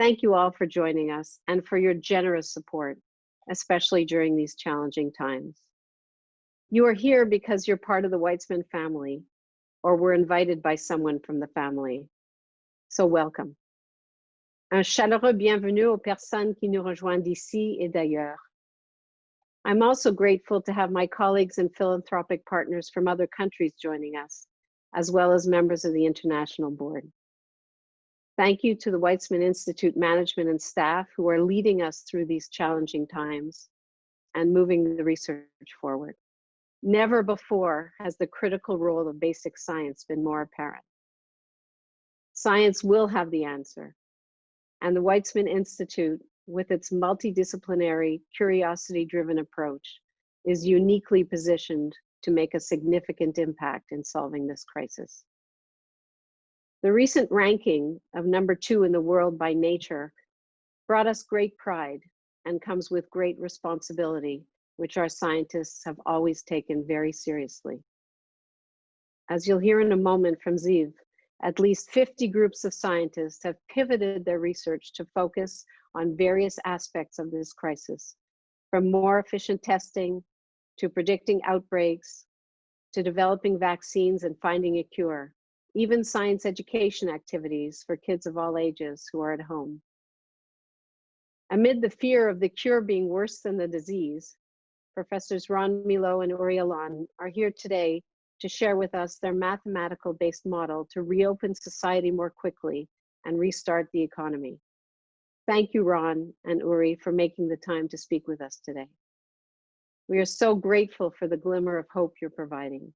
Thank you all for joining us and for your generous support, especially during these challenging times. You are here because you're part of the Weizmann family, or were invited by someone from the family. So welcome. Un chaleureux bienvenue aux personnes qui nous rejoignent d'ici et d'ailleurs. I'm also grateful to have my colleagues and philanthropic partners from other countries joining us, as well as members of the International Board. Thank you to the Weizmann Institute management and staff who are leading us through these challenging times and moving the research forward. Never before has the critical role of basic science been more apparent. Science will have the answer, and the Weizmann Institute, with its multidisciplinary, curiosity-driven approach, is uniquely positioned to make a significant impact in solving this crisis. The recent ranking of #2 in the world by Nature brought us great pride and comes with great responsibility, which our scientists have always taken very seriously. As you'll hear in a moment from Ziv, at least 50 groups of scientists have pivoted their research to focus on various aspects of this crisis, from more efficient testing, to predicting outbreaks, to developing vaccines and finding a cure, even science education activities for kids of all ages who are at home. Amid the fear of the cure being worse than the disease, Professors Milo and Alon are here today to share with us their mathematical-based model to reopen society more quickly and restart the economy. Thank you, Ron and Uri, for making the time to speak with us today. We are so grateful for the glimmer of hope you're providing.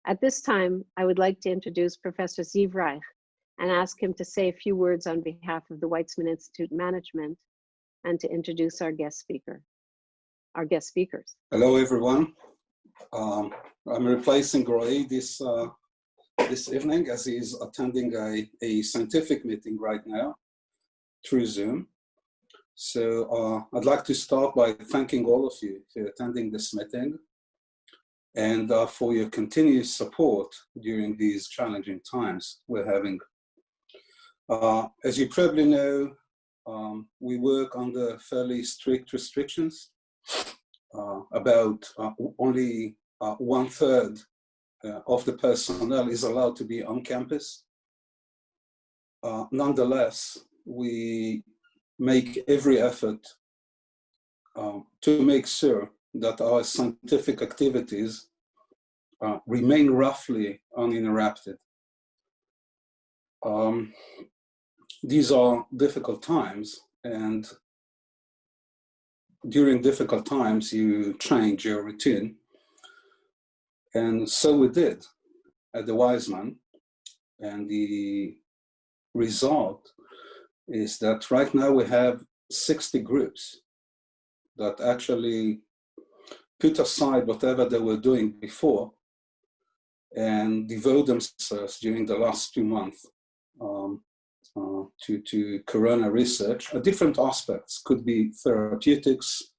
At this time, I would like to introduce Professor Ziv Reich and ask him to say a few words on behalf of the Weizmann Institute management and to introduce our guest speakers. Hello, everyone. I'm replacing Roy this evening as he's attending a scientific meeting right now through Zoom. So I'd like to start by thanking all of you for attending this meeting and for your continuous support during these challenging times we're having. As you probably know, we work under fairly strict restrictions. About only 1/3 of the personnel is allowed to be on campus. Nonetheless, we make every effort to make sure that our scientific activities remain roughly uninterrupted. These are difficult times, and during difficult times, you change your routine. And so we did at the Weizmann. And the result is that right now we have 60 groups that actually put aside whatever they were doing before and devote themselves during the last 2 months to corona research at different aspects. Could be therapeutics,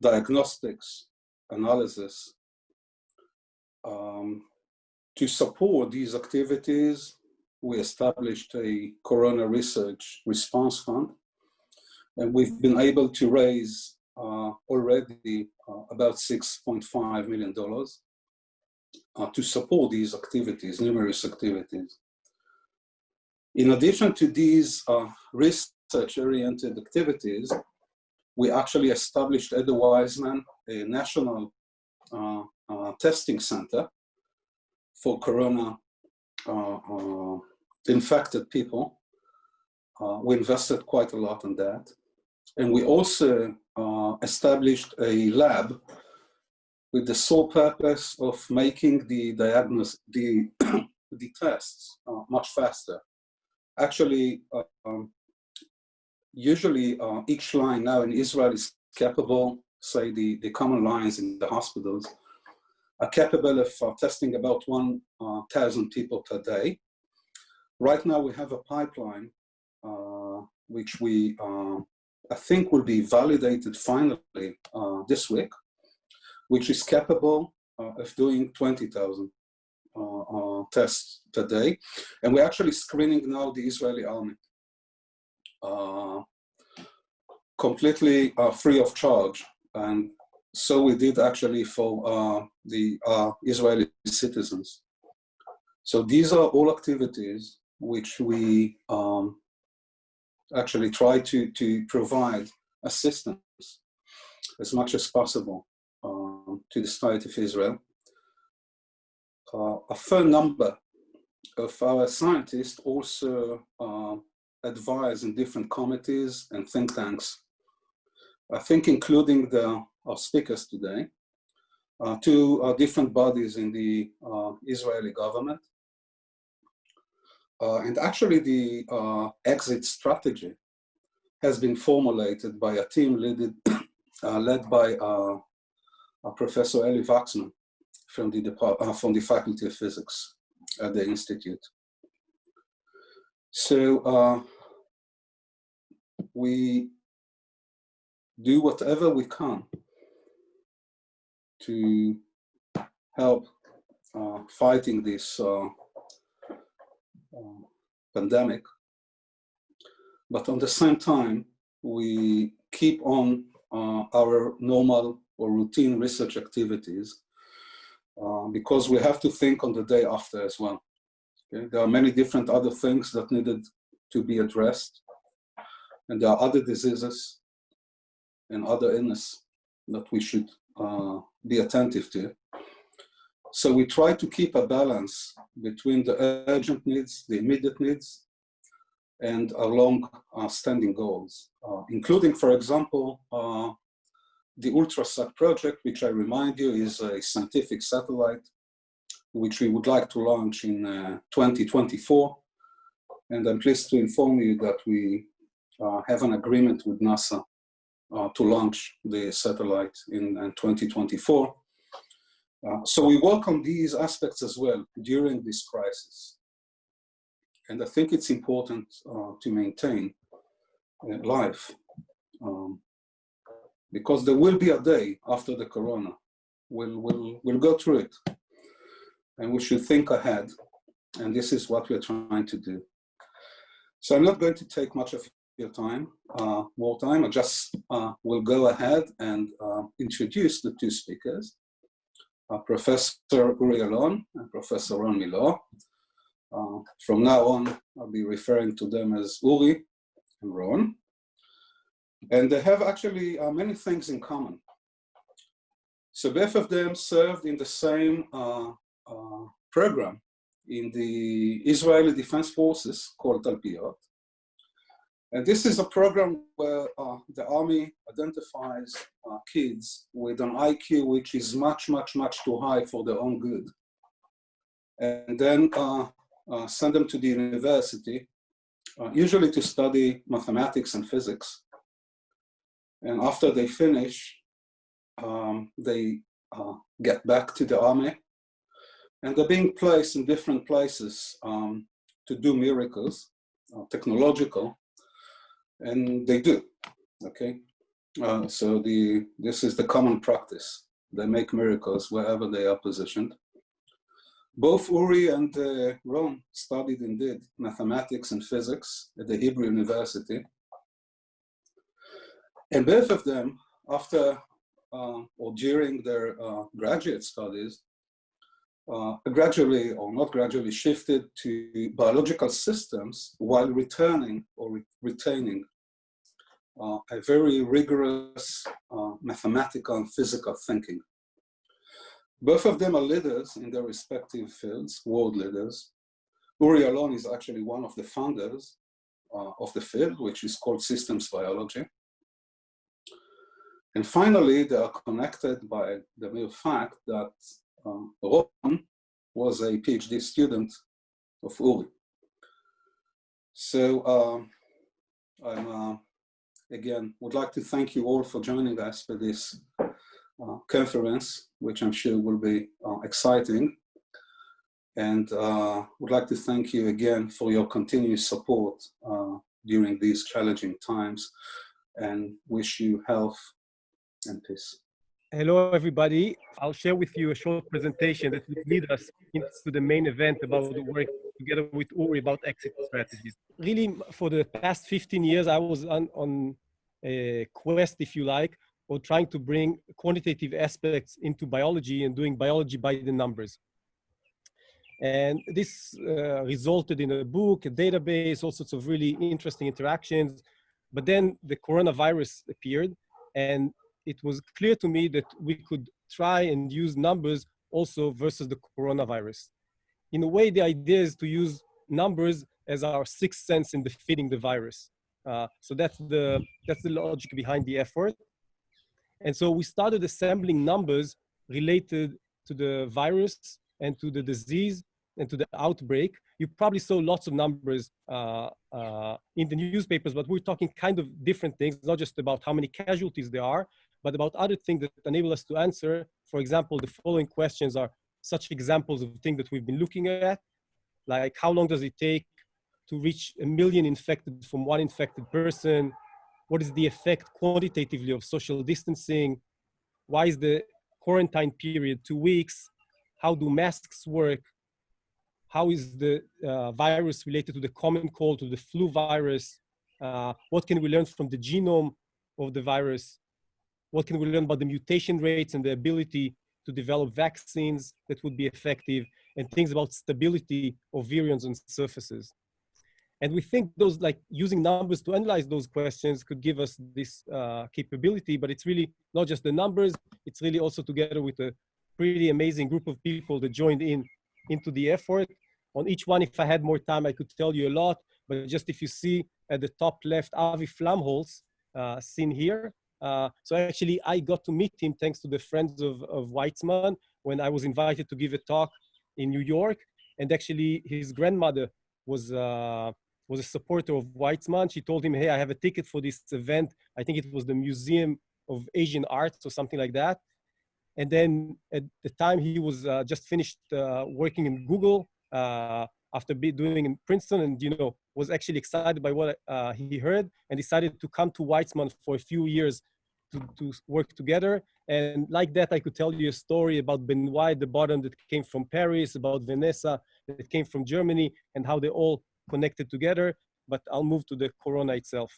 diagnostics, analysis. To support these activities, we established a Corona Research Response Fund, and we've been able to raise already about $6.5 million to support these activities, numerous activities. In addition to these research-oriented activities, we actually established at the Weizmann a national testing center for corona infected people. We invested quite a lot in that. And we also established a lab with the sole purpose of making the diagnosis, the tests much faster. Actually, usually each line now in Israel is capable, say the common lines in the hospitals, are capable of testing about 1,000 people per day. Right now we have a pipeline which we, I think will be validated finally this week, which is capable of doing 20,000 tests per day. And we're actually screening now the Israeli army. completely free of charge. And so we did actually for the Israeli citizens. So these are all activities which we actually try to provide assistance as much as possible to the state of Israel. A fair number of our scientists also advise in different committees and think tanks, I think including our speakers today, to different bodies in the Israeli government. And actually the exit strategy has been formulated by a team led by Professor Weizmann from the Faculty of Physics at the Institute. So we do whatever we can to help fighting this pandemic, but at the same time, we keep on our normal or routine research activities because we have to think on the day after as well. Okay? There are many different other things that needed to be addressed, and there are other diseases and other illness that we should be attentive to. So we try to keep a balance between the urgent needs, the immediate needs, and our long-standing goals, including, for example, the Ultrasat project, which I remind you is a scientific satellite, which we would like to launch in 2024. And I'm pleased to inform you that we have an agreement with NASA to launch the satellite in 2024. So we work on these aspects as well during this crisis. And I think it's important to maintain life because there will be a day after the corona. We'll go through it and we should think ahead. And this is what we're trying to do. So I'm not going to take much of your time, more time. I just will go ahead and introduce the two speakers, Professor Alon and Professor Milo. From now on, I'll be referring to them as Uri and Ron. And they have actually many things in common. So both of them served in the same program in the Israeli Defense Forces called Talpiot. And this is a program where the army identifies kids with an IQ which is much, much, much too high for their own good. And then send them to the university, usually to study mathematics and physics. And after they finish, they get back to the army. And they're being placed in different places to do miracles, technological, and they do, okay? So this is the common practice. They make miracles wherever they are positioned. Both Uri and Ron studied indeed mathematics and physics at the Hebrew University. And both of them, after or during their graduate studies, gradually or not gradually shifted to biological systems while returning or retaining a very rigorous mathematical and physical thinking. Both of them are leaders in their respective fields, world leaders. Uri Alon is actually one of the founders of the field, which is called systems biology. And finally, they are connected by the mere fact that Ron was a PhD student of Uri. So I again would like to thank you all for joining us for this conference, which I'm sure will be exciting. And would like to thank you again for your continuous support during these challenging times and wish you health and peace. Hello, everybody. I'll share with you a short presentation that will lead us into the main event about the work together with Uri about exit strategies. Really, for the past 15 years, I was on a quest, if you like, of trying to bring quantitative aspects into biology and doing biology by the numbers. And this resulted in a book, a database, all sorts of really interesting interactions. But then the coronavirus appeared, and it was clear to me that we could try and use numbers also versus the coronavirus. In a way, the idea is to use numbers as our sixth sense in defeating the virus. So that's the logic behind the effort. And so we started assembling numbers related to the virus and to the disease and to the outbreak. You probably saw lots of numbers in the newspapers, but we're talking kind of different things, not just about how many casualties there are, but about other things that enable us to answer. For example, the following questions are such examples of things that we've been looking at, like how long does it take to reach 1 million infected from one infected person? What is the effect quantitatively of social distancing? Why is the quarantine period 2 weeks? How do masks work? How is the virus related to the common cold, to the flu virus? What can we learn from the genome of the virus? What can we learn about the mutation rates and the ability to develop vaccines that would be effective, and things about stability of virions on surfaces? And we think those, like using numbers to analyze those questions, could give us this capability, but it's really not just the numbers, it's really also together with a pretty amazing group of people that joined into the effort. On each one, if I had more time, I could tell you a lot, but just if you see at the top left, Avi Flamholz, seen here. So actually, I got to meet him thanks to the friends of Weizmann when I was invited to give a talk in New York. And actually, his grandmother was a supporter of Weizmann. She told him, hey, I have a ticket for this event. I think it was the Museum of Asian Arts or something like that. And then at the time, he was just finished working in Google after doing in Princeton, and was actually excited by what he heard, and decided to come to Weizmann for a few years to work together. And like that, I could tell you a story about Benoit at the bottom that came from Paris, about Vanessa that came from Germany, and how they all connected together. But I'll move to the corona itself.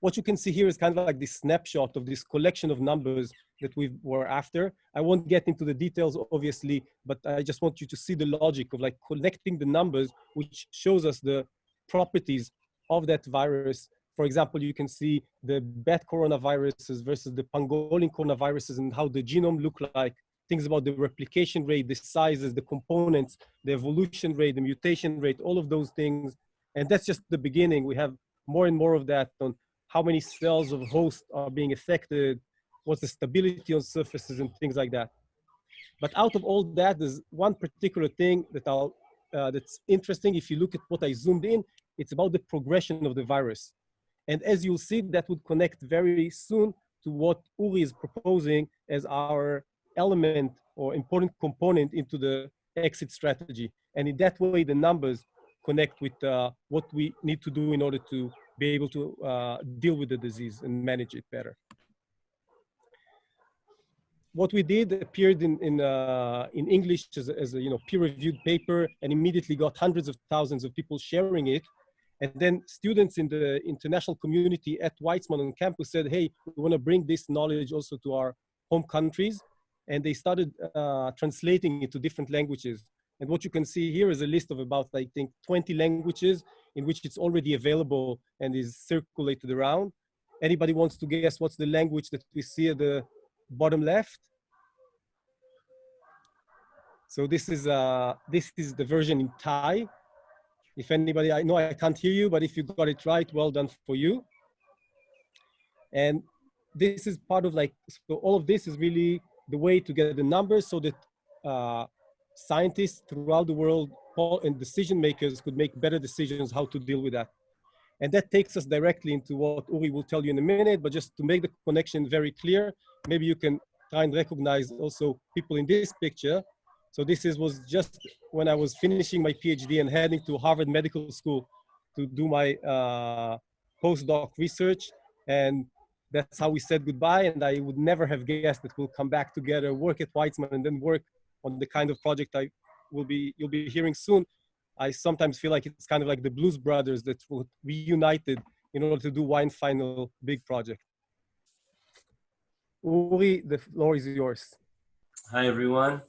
What you can see here is kind of like this snapshot of this collection of numbers that we were after. I won't get into the details, obviously, but I just want you to see the logic of like collecting the numbers, which shows us the properties of that virus. For example, you can see the bat coronaviruses versus the pangolin coronaviruses and how the genome look like, things about the replication rate, the sizes, the components, the evolution rate, the mutation rate, all of those things. And that's just the beginning. We have more and more of that on how many cells of host are being affected, what's the stability on surfaces and things like that. But out of all that, there's one particular thing that that's interesting. If you look at what I zoomed in, it's about the progression of the virus. And as you'll see, that would connect very soon to what Uri is proposing as our element or important component into the exit strategy. And in that way, the numbers connect with what we need to do in order to be able to deal with the disease and manage it better. What we did appeared in English as a peer-reviewed paper, and immediately got hundreds of thousands of people sharing it. And then students in the international community at Weizmann on campus said, hey, we want to bring this knowledge also to our home countries. And they started translating it to different languages. And what you can see here is a list of about, I think, 20 languages in which it's already available and is circulated around. Anybody wants to guess what's the language that we see at the bottom left? So this is the version in Thai. If anybody, I know I can't hear you, but if you got it right, well done for you. And this is part of so all of this is really the way to get the numbers so that scientists throughout the world and decision makers could make better decisions how to deal with that. And that takes us directly into what Uri will tell you in a minute, but just to make the connection very clear, maybe you can try and recognize also people in this picture. So this was just when I was finishing my PhD and heading to Harvard Medical School to do my postdoc research. And that's how we said goodbye. And I would never have guessed that we'll come back together, work at Weizmann, and then work on the kind of project you'll be hearing soon. I sometimes feel like it's kind of like the Blues Brothers that were reunited in order to do one final big project. Uri, the floor is yours. Hi, everyone.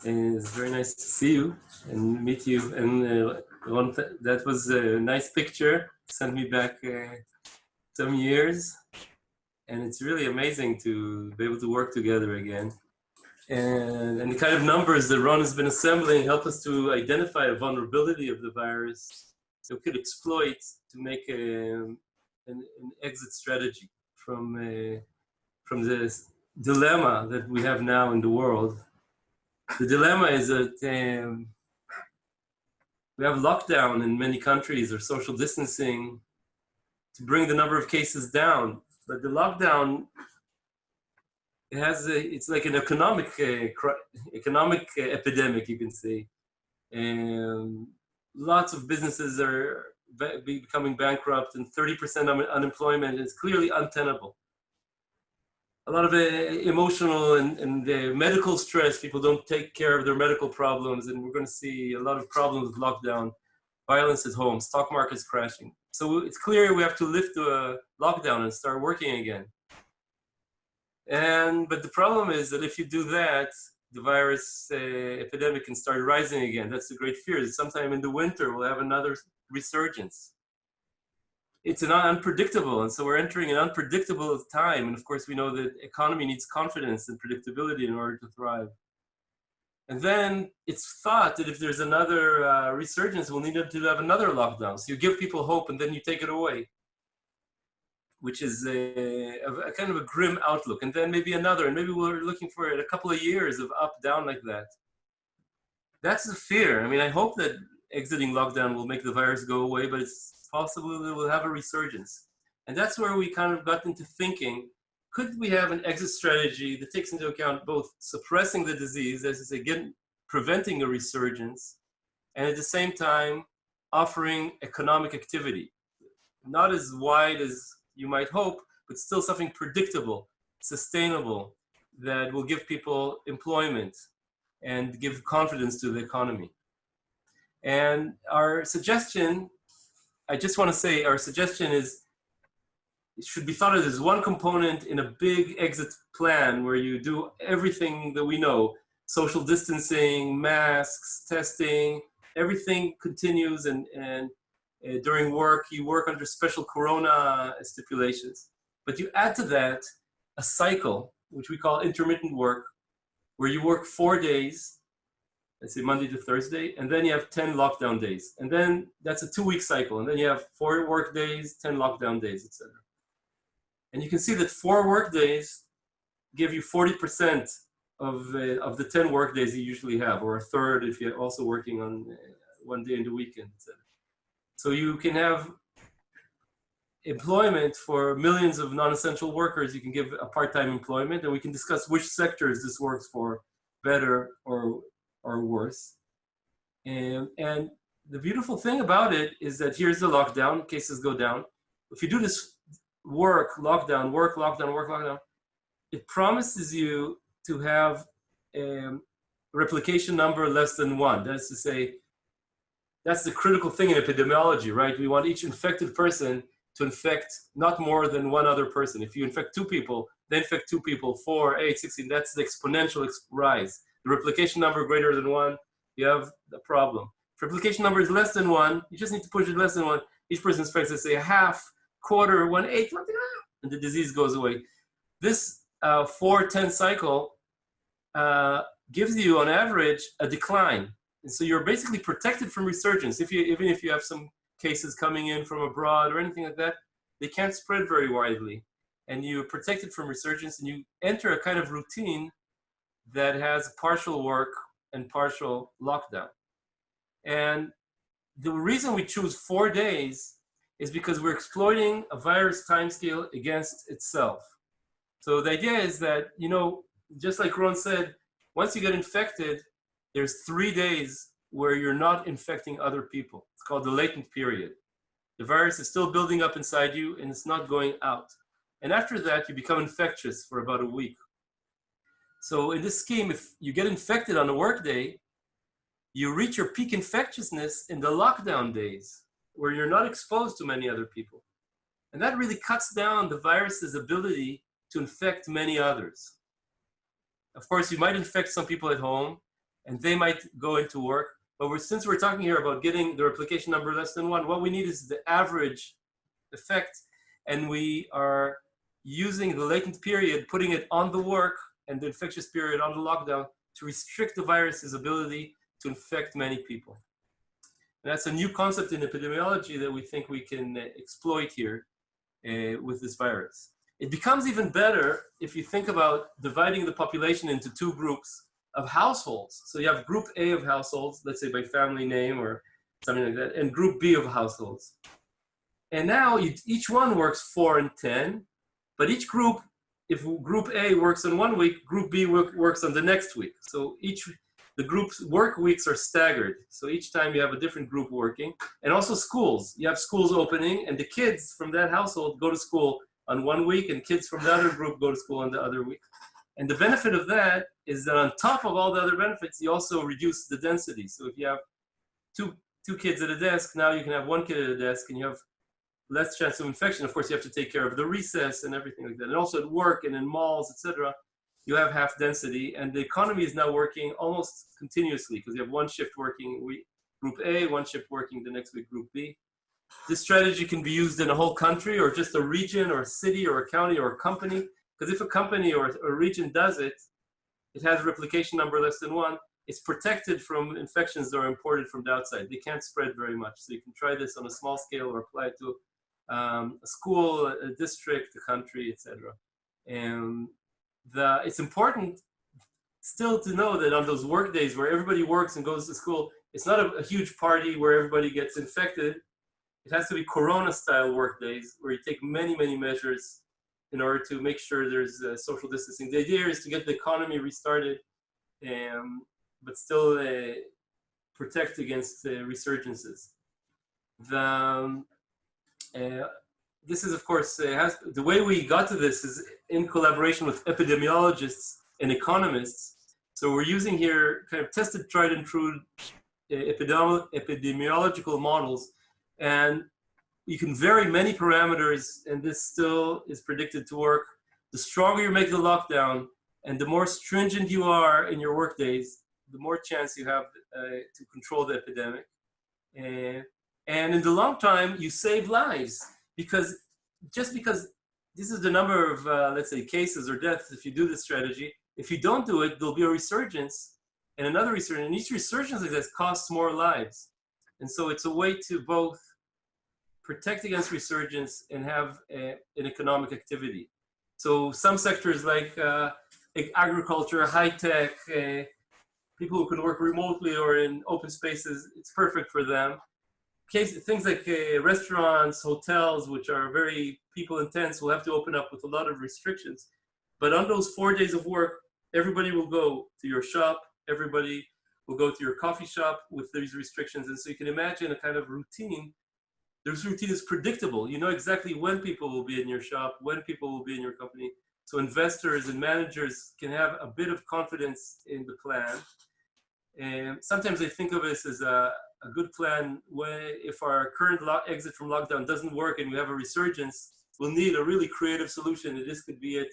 It's very nice to see you and meet you. And that was a nice picture. Sent me back some years. And it's really amazing to be able to work together again. And the kind of numbers that Ron has been assembling help us to identify a vulnerability of the virus that we could exploit to make an exit strategy from this dilemma that we have now in the world. The dilemma is that we have lockdown in many countries or social distancing to bring the number of cases down. But the lockdown, it's like an economic epidemic, you can say. Lots of businesses are becoming bankrupt, and 30% unemployment is clearly untenable. A lot of emotional and medical stress. People don't take care of their medical problems, and we're going to see a lot of problems with lockdown, violence at home, stock markets crashing. So it's clear we have to lift the lockdown and start working again. But the problem is that if you do that, the virus epidemic can start rising again. That's the great fear, that sometime in the winter we'll have another resurgence. It's unpredictable, and so we're entering an unpredictable time. And of course, we know that economy needs confidence and predictability in order to thrive. And then it's thought that if there's another resurgence, we'll need to have another lockdown. So you give people hope, and then you take it away, which is a kind of a grim outlook. And then maybe another, and maybe we're looking for a couple of years of up, down like that. That's the fear. I mean, I hope that exiting lockdown will make the virus go away, but it's possible that we'll have a resurgence. And that's where we kind of got into thinking, could we have an exit strategy that takes into account both suppressing the disease, as I say, again, preventing a resurgence, and at the same time, offering economic activity. Not as wide as you might hope, but still something predictable, sustainable, that will give people employment and give confidence to the economy. And our suggestion, I just want to say, our suggestion is, it should be thought of as one component in a big exit plan where you do everything that we know, social distancing, masks, testing, everything continues, and during work, you work under special corona stipulations. But you add to that a cycle, which we call intermittent work, where you work 4 days, let's say Monday to Thursday, and then you have 10 lockdown days. And then that's a 2-week cycle. And then you have 4 work days, 10 lockdown days, etc. And you can see that 4 work days give you 40% of the 10 work days you usually have, or a third if you're also working on 1 day in the weekend, etc. So you can have employment for millions of non-essential workers. You can give a part-time employment, and we can discuss which sectors this works for better or worse. And the beautiful thing about it is that here's the lockdown, cases go down. If you do this work, lockdown, work, lockdown, work, lockdown, it promises you to have a replication number less than 1. That's to say, that's the critical thing in epidemiology, right? We want each infected person to infect not more than 1 other person. If you infect 2 people, they infect 2 people, 4, 8, 16, that's the exponential rise. The replication number greater than 1, you have a problem. If replication number is less than 1, you just need to push it less than 1. Each person infects, let's say, a half, quarter, 1/8, and the disease goes away. This 4-10 cycle gives you, on average, a decline. And so you're basically protected from resurgence. Even if you have some cases coming in from abroad or anything like that, they can't spread very widely. And you're protected from resurgence, and you enter a kind of routine that has partial work and partial lockdown. And the reason we choose 4 days is because we're exploiting a virus timescale against itself. So the idea is that, just like Ron said, once you get infected, there's 3 days where you're not infecting other people. It's called the latent period. The virus is still building up inside you, and it's not going out. And after that, you become infectious for about a week. So in this scheme, if you get infected on a work day, you reach your peak infectiousness in the lockdown days, where you're not exposed to many other people. And that really cuts down the virus's ability to infect many others. Of course, you might infect some people at home, and they might go into work. But since we're talking here about getting the replication number less than 1, what we need is the average effect. And we are using the latent period, putting it on the work, and the infectious period on the lockdown to restrict the virus's ability to infect many people. And that's a new concept in epidemiology that we think we can exploit here with this virus. It becomes even better if you think about dividing the population into 2 groups of households. So you have group A of households, let's say by family name or something like that, and group B of households. And now each one works 4 and 10, but each group, if group A works on 1 week, group B works on the next week. So the group's work weeks are staggered. So each time you have a different group working. And also schools. You have schools opening, and the kids from that household go to school on 1 week, and kids from the other group go to school on the other week. And the benefit of that is that on top of all the other benefits, you also reduce the density. So if you have two kids at a desk, now you can have 1 kid at a desk, and you have less chance of infection. Of course, you have to take care of the recess and everything like that. And also at work and in malls, etc., you have half density. And the economy is now working almost continuously because you have 1 shift working group A, 1 shift working the next week, group B. This strategy can be used in a whole country or just a region or a city or a county or a company. Because if a company or a region does it, it has replication number less than 1. It's protected from infections that are imported from the outside. They can't spread very much. So you can try this on a small scale or apply it to a school, a district, a country, etc. And it's important still to know that on those work days where everybody works and goes to school, it's not a huge party where everybody gets infected. It has to be Corona-style work days where you take many, many measures in order to make sure there's social distancing. The idea is to get the economy restarted, but still protect against resurgences. This is, of course, the way we got to this is in collaboration with epidemiologists and economists. So we're using here kind of tested, tried and true epidemiological models, and you can vary many parameters, and this still is predicted to work. The stronger you make the lockdown, and the more stringent you are in your work days, the more chance you have to control the epidemic. And in the long time, you save lives, because just because this is the number of, let's say, cases or deaths if you do this strategy, if you don't do it, there'll be a resurgence and another resurgence, and each resurgence like this costs more lives. And so it's a way to both protect against resurgence and have an economic activity. So some sectors like agriculture, high tech, people who can work remotely or in open spaces, it's perfect for them. Things like restaurants, hotels, which are very people intense, will have to open up with a lot of restrictions. But on those 4 days of work, everybody will go to your shop, everybody will go to your coffee shop with these restrictions. And so you can imagine a kind of routine. This routine is predictable. You know exactly when people will be in your shop, when people will be in your company. So investors and managers can have a bit of confidence in the plan. And sometimes I think of this as a good plan if our current exit from lockdown doesn't work and we have a resurgence, we'll need a really creative solution. And this could be it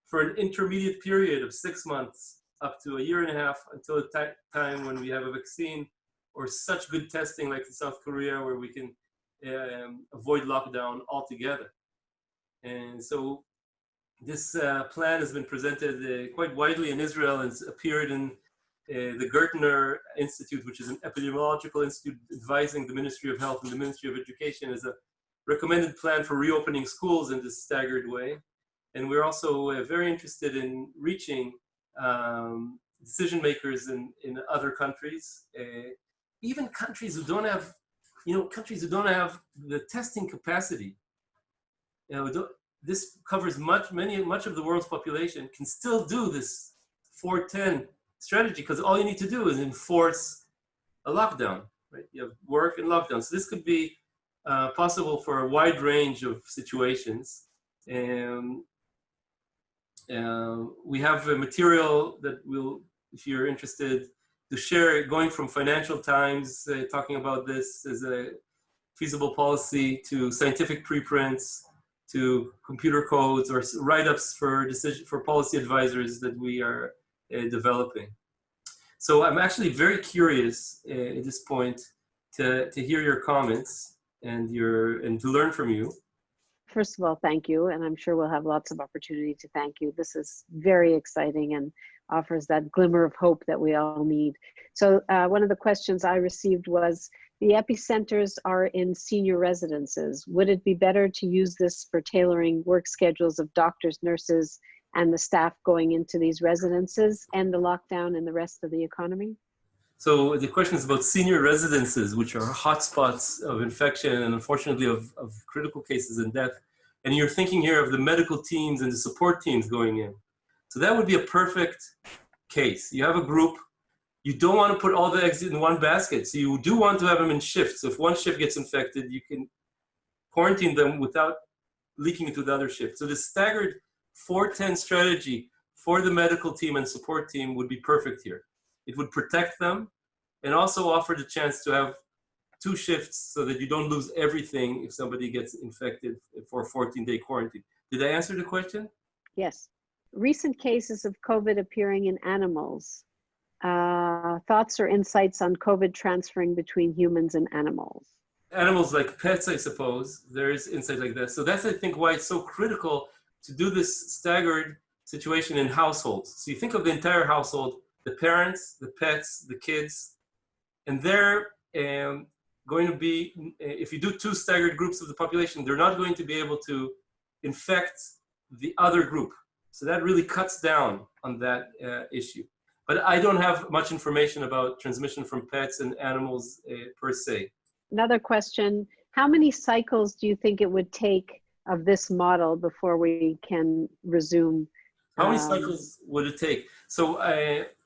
for an intermediate period of 6 months up to a year and a half until the time when we have a vaccine or such good testing like in South Korea where we can avoid lockdown altogether. And so this plan has been presented quite widely in Israel and it's appeared in the Gertner Institute, which is an epidemiological institute advising the Ministry of Health and the Ministry of Education, as a recommended plan for reopening schools in this staggered way. And we're also very interested in reaching decision makers in other countries, even countries who don't have, countries who don't have the testing capacity. This covers much of the world's population can still do this 4-10 strategy because all you need to do is enforce a lockdown, right? You have work and lockdown. So this could be possible for a wide range of situations. And we have a material that will, if you're interested, to share, going from Financial Times talking about this as a feasible policy to scientific preprints to computer codes or write-ups for policy advisors that we are developing. So I'm actually very curious at this point to hear your comments and to learn from you. First of all, thank you. And I'm sure we'll have lots of opportunity to thank you. This is very exciting and offers that glimmer of hope that we all need. So one of the questions I received was, the epicenters are in senior residences. Would it be better to use this for tailoring work schedules of doctors, nurses, and the staff going into these residences and the lockdown in the rest of the economy? So the question is about senior residences, which are hotspots of infection and unfortunately of critical cases and death. And you're thinking here of the medical teams and the support teams going in. So that would be a perfect case. You have a group, you don't want to put all the eggs in one basket. So you do want to have them in shifts. So if one shift gets infected, you can quarantine them without leaking into the other shift. So the staggered 4-10 strategy for the medical team and support team would be perfect here. It would protect them and also offer the chance to have 2 shifts so that you don't lose everything if somebody gets infected for a 14-day quarantine. Did I answer the question? Yes. Recent cases of COVID appearing in animals. Thoughts or insights on COVID transferring between humans and animals? Animals like pets, I suppose, there is insight like that. So that's, I think, why it's so critical to do this staggered situation in households. So you think of the entire household, the parents, the pets, the kids, and they're going to be, if you do 2 staggered groups of the population, they're not going to be able to infect the other group. So that really cuts down on that issue. But I don't have much information about transmission from pets and animals per se. Another question, how many cycles do you think it would take of this model before we can resume? How many cycles would it take? So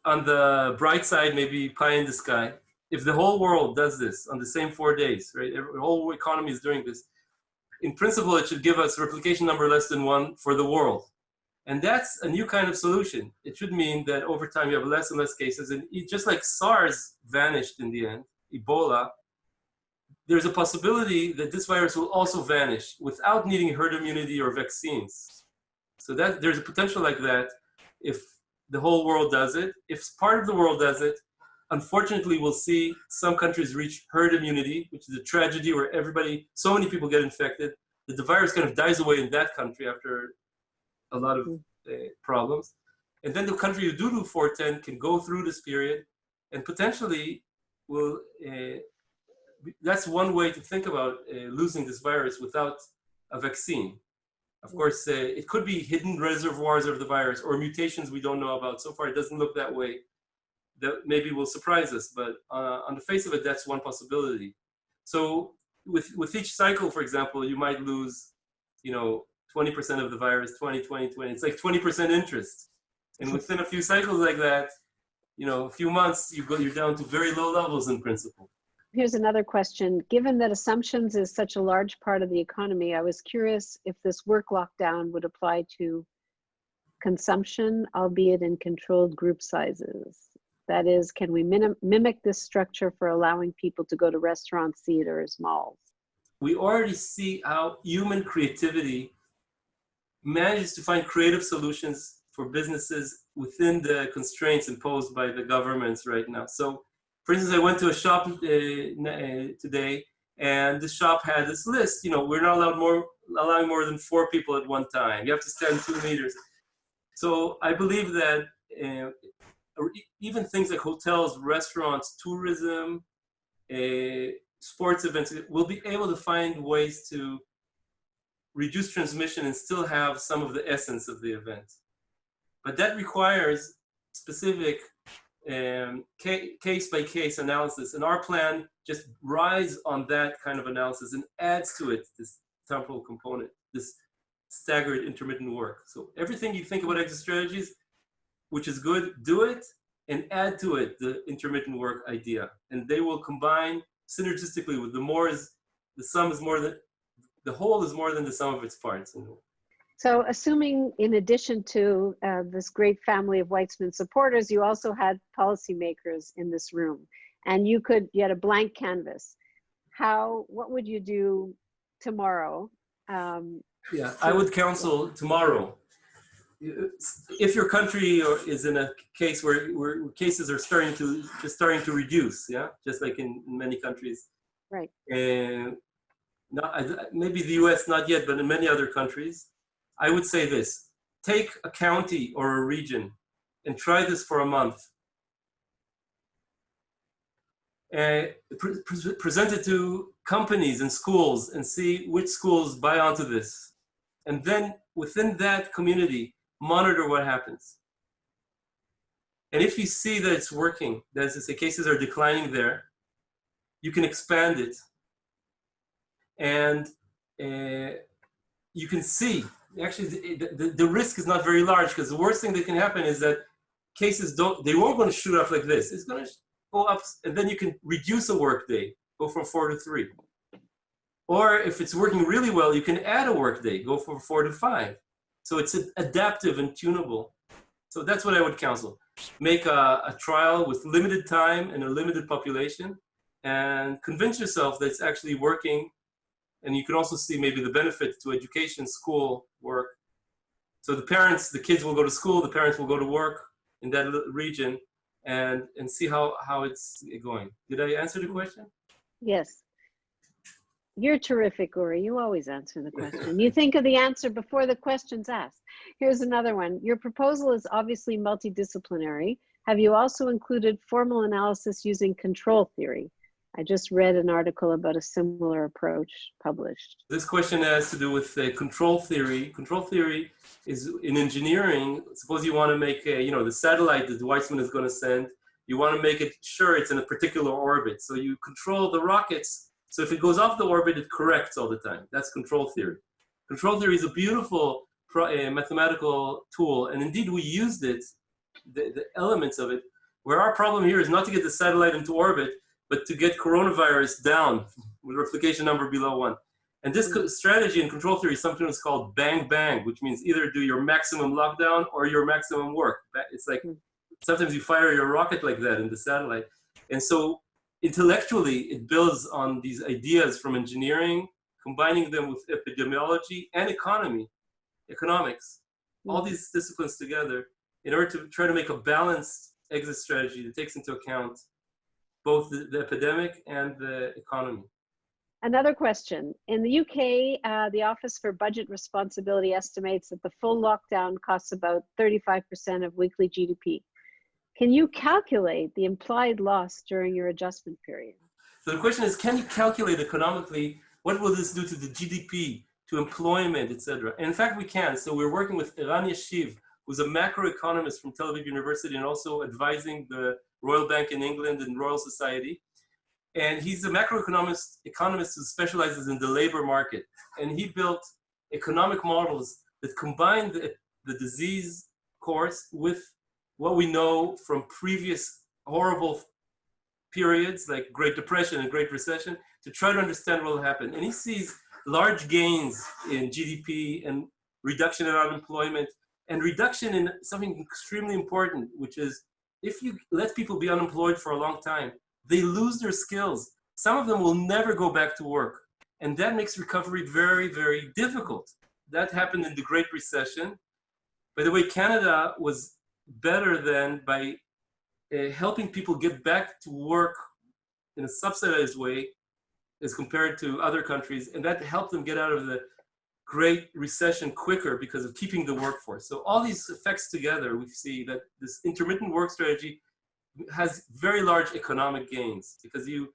on the bright side, maybe pie in the sky. If the whole world does this on the same 4 days, right? The whole economy is doing this. In principle, it should give us replication number less than 1 for the world. And that's a new kind of solution. It should mean that over time you have less and less cases. And just like SARS vanished in the end, Ebola, there's a possibility that this virus will also vanish without needing herd immunity or vaccines. So that there's a potential like that if the whole world does it. If part of the world does it, unfortunately, we'll see some countries reach herd immunity, which is a tragedy where so many people get infected, that the virus kind of dies away in that country after a lot of problems. And then the country who do 410 can go through this period and potentially will, that's one way to think about losing this virus without a vaccine. Of course, it could be hidden reservoirs of the virus or mutations we don't know about. So far, it doesn't look that way. That maybe will surprise us, but on the face of it, that's one possibility. So with each cycle, for example, you might lose, 20% of the virus, 20. It's like 20% interest. And within a few cycles like that, a few months, you're down to very low levels in principle. Here's another question. Given that assumptions is such a large part of the economy, I was curious if this work lockdown would apply to consumption, albeit in controlled group sizes. That is, can we mimic this structure for allowing people to go to restaurants, theaters, malls? We already see how human creativity manages to find creative solutions for businesses within the constraints imposed by the governments right now. So, for instance, I went to a shop today, and the shop had this list. We're not allowing more than 4 people at one time. You have to stand 2 meters. So I believe that even things like hotels, restaurants, tourism, sports events, will be able to find ways to reduce transmission and still have some of the essence of the event. But that requires specific case-by-case analysis. And our plan just rides on that kind of analysis and adds to it this temporal component, this staggered intermittent work. So everything you think about exit strategies, which is good, do it and add to it the intermittent work idea. And they will combine synergistically with the whole is more than the sum of its parts. So assuming in addition to this great family of Weizmann supporters, you also had policymakers in this room, and you had a blank canvas. What would you do tomorrow? Yeah, I would counsel tomorrow, if your country is in a case where cases are starting to reduce, yeah, just like in many countries. Right. And maybe the US not yet, but in many other countries, I would say this: take a county or a region and try this for a month. And present it to companies and schools and see which schools buy onto this. And then within that community, monitor what happens. And if you see that it's working, that is to say cases are declining there, you can expand it. And you can see, actually the risk is not very large, because the worst thing that can happen is that cases they won't going to shoot up like this. It's going to go up, and then you can reduce a work day, go from 4 to 3. Or if it's working really well, you can add a work day, go from 4 to 5. So it's adaptive and tunable. So that's what I would counsel. Make a trial with limited time and a limited population, and convince yourself that it's actually working. And you can also see maybe the benefit to education, school, work. So the kids will go to school, the parents will go to work in that region, and see how it's going. Did I answer the question? Yes. You're terrific, Uri. You always answer the question. You think of the answer before the question's asked. Here's another one. Your proposal is obviously multidisciplinary. Have you also included formal analysis using control theory? I just read an article about a similar approach published. This question has to do with control theory. Control theory is in engineering. Suppose you want to make the satellite that Weizmann is going to send. You want to make it sure it's in a particular orbit. So you control the rockets. So if it goes off the orbit, it corrects all the time. That's control theory. Control theory is a beautiful mathematical tool. And indeed, we used it, the elements of it, where our problem here is not to get the satellite into orbit, but to get coronavirus down with replication number below 1. And this strategy in control theory is sometimes called bang bang, which means either do your maximum lockdown or your maximum work. It's like sometimes you fire your rocket like that in the satellite. And so intellectually, it builds on these ideas from engineering, combining them with epidemiology and economics, all these disciplines together in order to try to make a balanced exit strategy that takes into account both the epidemic and the economy. Another question. In the UK, the Office for Budget Responsibility estimates that the full lockdown costs about 35% of weekly GDP. Can you calculate the implied loss during your adjustment period? So the question is, can you calculate economically, what will this do to the GDP, to employment, etc.? And in fact, we can. So we're working with Eran Yeshiv, who's a macroeconomist from Tel Aviv University and also advising the Royal Bank in England and Royal Society. And he's a macroeconomist who specializes in the labor market. And he built economic models that combine the disease course with what we know from previous horrible periods like Great Depression and Great Recession to try to understand what will happen. And he sees large gains in GDP and reduction in unemployment and reduction in something extremely important, which is if you let people be unemployed for a long time, they lose their skills. Some of them will never go back to work. And that makes recovery very, very difficult. That happened in the Great Recession. By the way, Canada was better than by helping people get back to work in a subsidized way as compared to other countries. And that helped them get out of the Great Recession quicker because of keeping the workforce. So all these effects together, we see that this intermittent work strategy has very large economic gains because you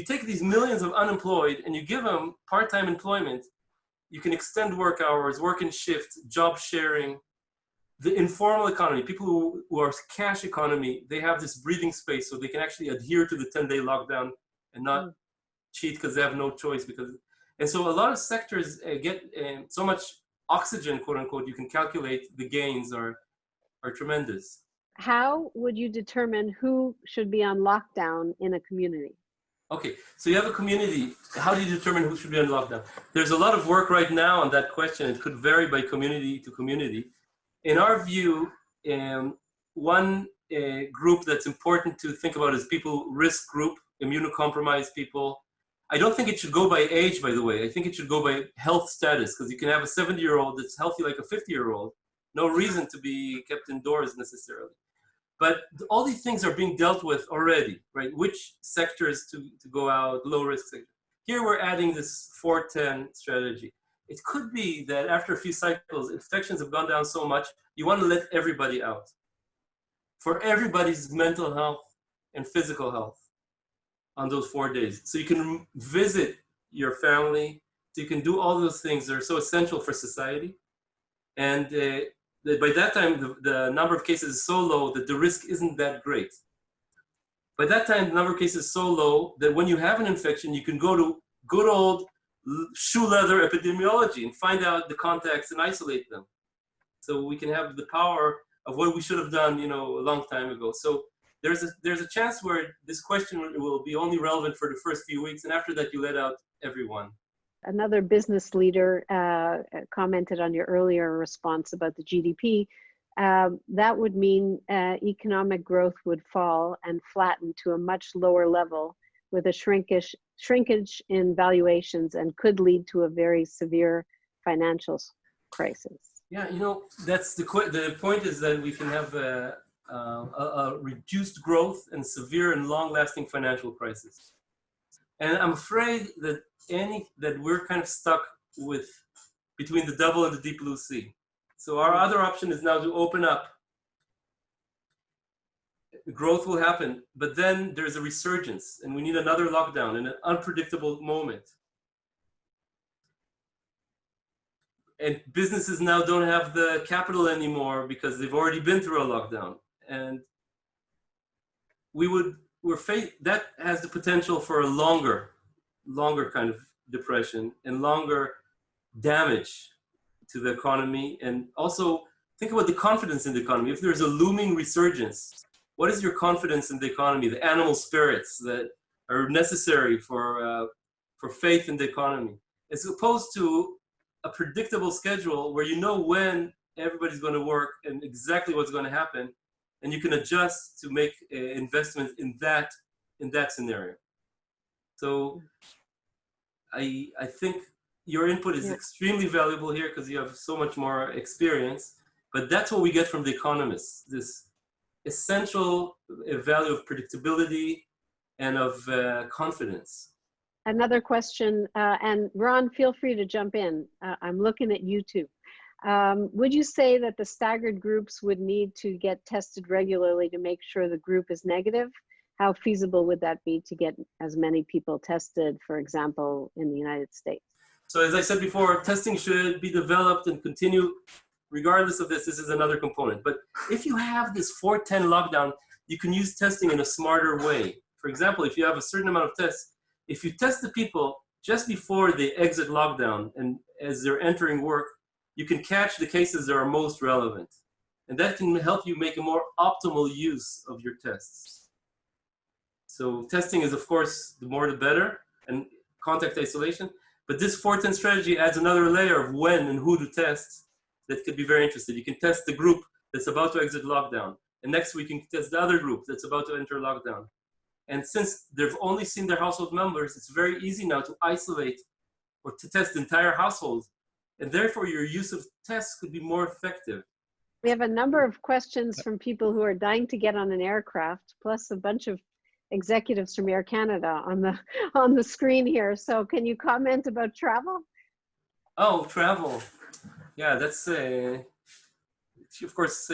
take these millions of unemployed and you give them part-time employment, you can extend work hours, work in shifts, job sharing. The informal economy, people who are cash economy, they have this breathing space so they can actually adhere to the 10-day lockdown and not cheat because they have no choice. And so a lot of sectors get so much oxygen, quote unquote, you can calculate the gains are tremendous. How would you determine who should be on lockdown in a community? Okay, so you have a community. How do you determine who should be on lockdown? There's a lot of work right now on that question. It could vary by community to community. In our view, one group that's important to think about is people risk group, immunocompromised people. I don't think it should go by age, by the way. I think it should go by health status, because you can have a 70-year-old that's healthy like a 50-year-old. No reason to be kept indoors necessarily. But all these things are being dealt with already, right? Which sectors to go out, low risk sectors. Here we're adding this 4-10 strategy. It could be that after a few cycles, infections have gone down so much, you want to let everybody out. For everybody's mental health and physical health on those 4 days. So you can visit your family, so you can do all those things that are so essential for society. And by that time, the number of cases is so low that the risk isn't that great. By that time, the number of cases is so low that when you have an infection, you can go to good old shoe leather epidemiology and find out the contacts and isolate them. So we can have the power of what we should have done, you know, a long time ago. So there's a chance where this question will be only relevant for the first few weeks, and after that, you let out everyone. Another business leader commented on your earlier response about the GDP. That would mean economic growth would fall and flatten to a much lower level with a shrinkage in valuations, and could lead to a very severe financial crisis. Yeah, you know, that's the point is that we can have a reduced growth and severe and long-lasting financial crisis. And I'm afraid that we're kind of stuck with between the double and the deep blue sea. So our other option is now to open up. Growth will happen, but then there's a resurgence, and we need another lockdown in an unpredictable moment. And businesses now don't have the capital anymore because they've already been through a lockdown. And that has the potential for a longer kind of depression and longer damage to the economy. And also think about the confidence in the economy. If there's a looming resurgence, what is your confidence in the economy, the animal spirits that are necessary for faith in the economy, as opposed to a predictable schedule where you know when everybody's going to work and exactly what's going to happen, and you can adjust to make investments in that scenario. So I think your input is extremely valuable here because you have so much more experience, but that's what we get from the economists, this essential value of predictability and of confidence. Another question, and Ron, feel free to jump in. I'm looking at you too. Would you say that the staggered groups would need to get tested regularly to make sure the group is negative? How feasible would that be to get as many people tested, for example, in the United States? So as I said before, testing should be developed and continue regardless of this. This is another component. But if you have this 4-10 lockdown, you can use testing in a smarter way. For example, if you have a certain amount of tests, if you test the people just before they exit lockdown and as they're entering work, you can catch the cases that are most relevant. And that can help you make a more optimal use of your tests. So testing is, of course, the more the better, and contact isolation. But this 4-10 strategy adds another layer of when and who to test that could be very interesting. You can test the group that's about to exit lockdown. And next week, you can test the other group that's about to enter lockdown. And since they've only seen their household members, it's very easy now to isolate or to test the entire household. And therefore, your use of tests could be more effective. We have a number of questions from people who are dying to get on an aircraft, plus a bunch of executives from Air Canada on the screen here. So can you comment about travel? Oh, travel. Yeah, that's, of course,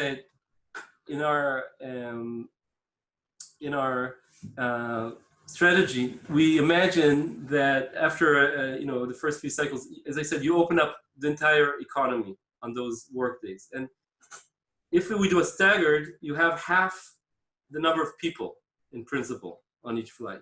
in our strategy, we imagine that after the first few cycles, as I said, you open up the entire economy on those work days. And if we do a staggered, you have half the number of people in principle on each flight.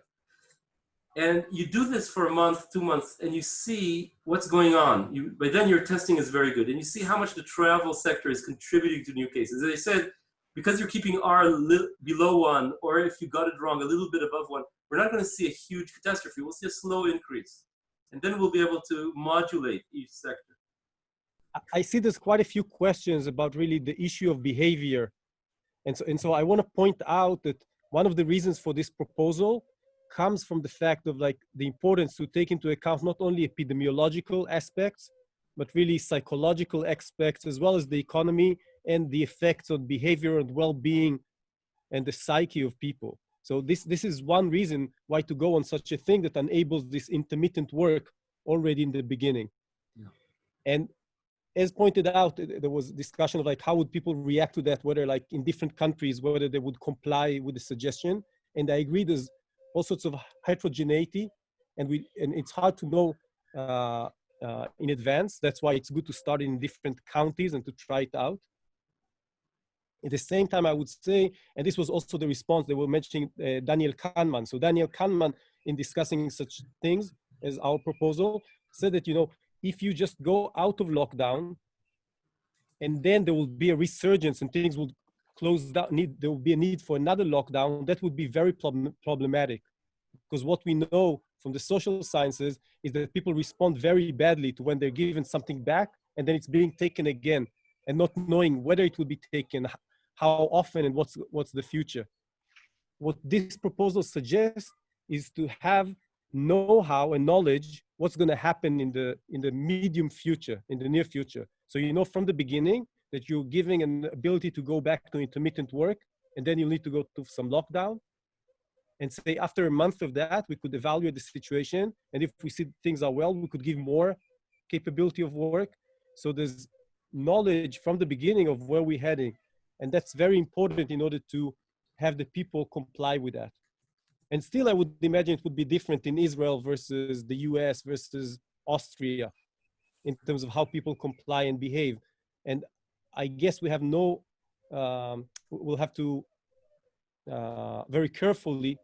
And you do this for a month, 2 months, and you see what's going on. By then your testing is very good, and you see how much the travel sector is contributing to new cases. As I said, because you're keeping R below 1, or if you got it wrong, a little bit above 1, we're not going to see a huge catastrophe. We'll see a slow increase. And then we'll be able to modulate each sector. I see there's quite a few questions about really the issue of behavior. And so I want to point out that one of the reasons for this proposal comes from the fact of like the importance to take into account not only epidemiological aspects, but really psychological aspects, as well as the economy and the effects on behavior and well-being and the psyche of people. So this is one reason why to go on such a thing that enables this intermittent work already in the beginning. Yeah. And as pointed out, there was discussion of like, how would people react to that, whether like in different countries, whether they would comply with the suggestion. And I agree, there's all sorts of heterogeneity, and it's hard to know in advance. That's why it's good to start in different counties and to try it out. At the same time, I would say, and this was also the response, they were mentioning Daniel Kahneman. So Daniel Kahneman, in discussing such things as our proposal, said that, you know, if you just go out of lockdown, and then there will be a resurgence and things will close down, there will be a need for another lockdown, that would be very problematic. Because what we know from the social sciences is that people respond very badly to when they're given something back, and then it's being taken again, and not knowing whether it will be taken, how often, and what's the future. What this proposal suggests is to have know-how and knowledge what's going to happen in the medium future, in the near future. So you know from the beginning that you're giving an ability to go back to intermittent work, and then you'll need to go to some lockdown. And say after a month of that, we could evaluate the situation. And if we see things are well, we could give more capability of work. So there's knowledge from the beginning of where we're heading. And that's very important in order to have the people comply with that. And still, I would imagine it would be different in Israel versus the US versus Austria in terms of how people comply and behave. And I guess we have we'll have to very carefully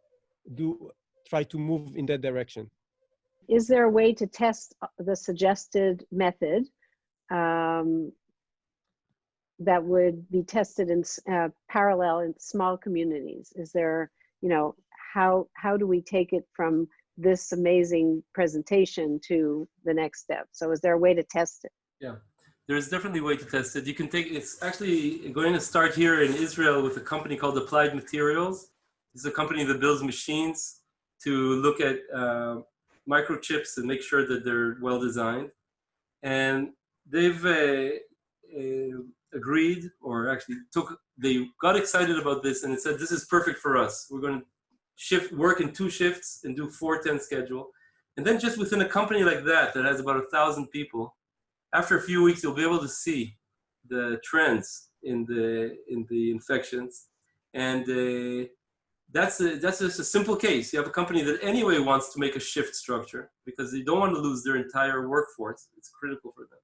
try to move in that direction. Is there a way to test the suggested method that would be tested in parallel in small communities? Is there, you know, how do we take it from this amazing presentation to the next step? So is there a way to test it? Yeah, there's definitely a way to test it. You can it's actually going to start here in Israel with a company called Applied Materials. It's a company that builds machines to look at microchips and make sure that they're well designed. And they've agreed, or actually they got excited about this and it said, this is perfect for us. We're going to work in 2 shifts and do 4-10 schedule. And then just within a company like that has about 1,000 people, after a few weeks, you'll be able to see the trends in the infections. And that's just a simple case. You have a company that anyway wants to make a shift structure because they don't want to lose their entire workforce. It's critical for them.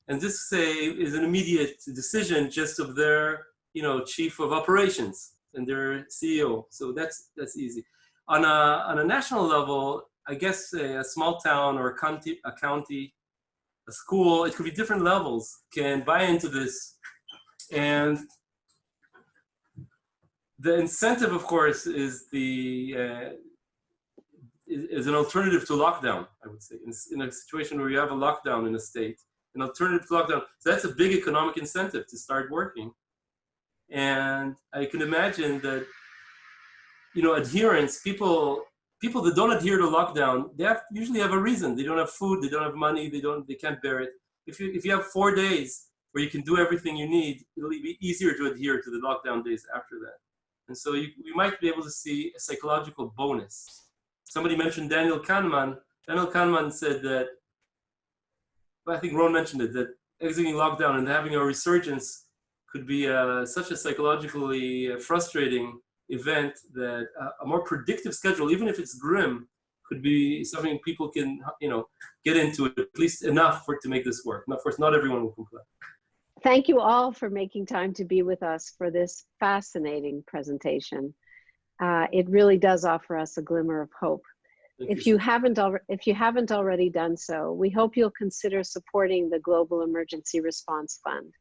And this is an immediate decision just of their, you know, chief of operations and their CEO. So that's easy. On a national level, I guess a small town or a county, a school, it could be different levels, can buy into this. And the incentive, of course, is is an alternative to lockdown, I would say. In a situation where you have a lockdown in a state, an alternative to lockdown, so that's a big economic incentive to start working. And I can imagine that, you know, adherence, people that don't adhere to lockdown, they usually have a reason. They don't have food, they don't have money, they can't bear it. If you have 4 days where you can do everything you need, it'll be easier to adhere to the lockdown days after that. And so we might be able to see a psychological bonus. Somebody mentioned Daniel Kahneman. Daniel Kahneman said that, well, I think Ron mentioned it, that exiting lockdown and having a resurgence could be such a psychologically frustrating event that a more predictive schedule, even if it's grim, could be something people can, you know, get into it, at least enough to make this work. And of course, not everyone will comply. Thank you all for making time to be with us for this fascinating presentation. It really does offer us a glimmer of hope. If you haven't already done so, we hope you'll consider supporting the Global Emergency Response Fund.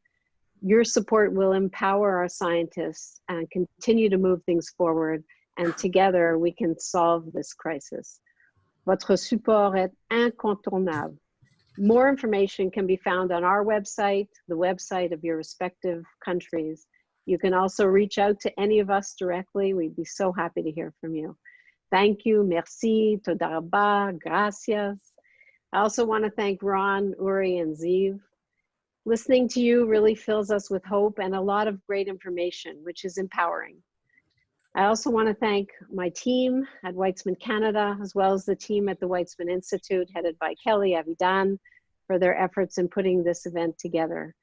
Your support will empower our scientists and continue to move things forward and together we can solve this crisis. Votre support est incontournable. More information can be found on our website, the website of your respective countries. You can also reach out to any of us directly. We'd be so happy to hear from you. Thank you, merci, toda rabba, gracias. I also want to thank Ron, Uri, and Ziv. Listening to you really fills us with hope and a lot of great information, which is empowering. I also want to thank my team at Weizmann Canada, as well as the team at the Weizmann Institute, headed by Kelly Avidan, for their efforts in putting this event together.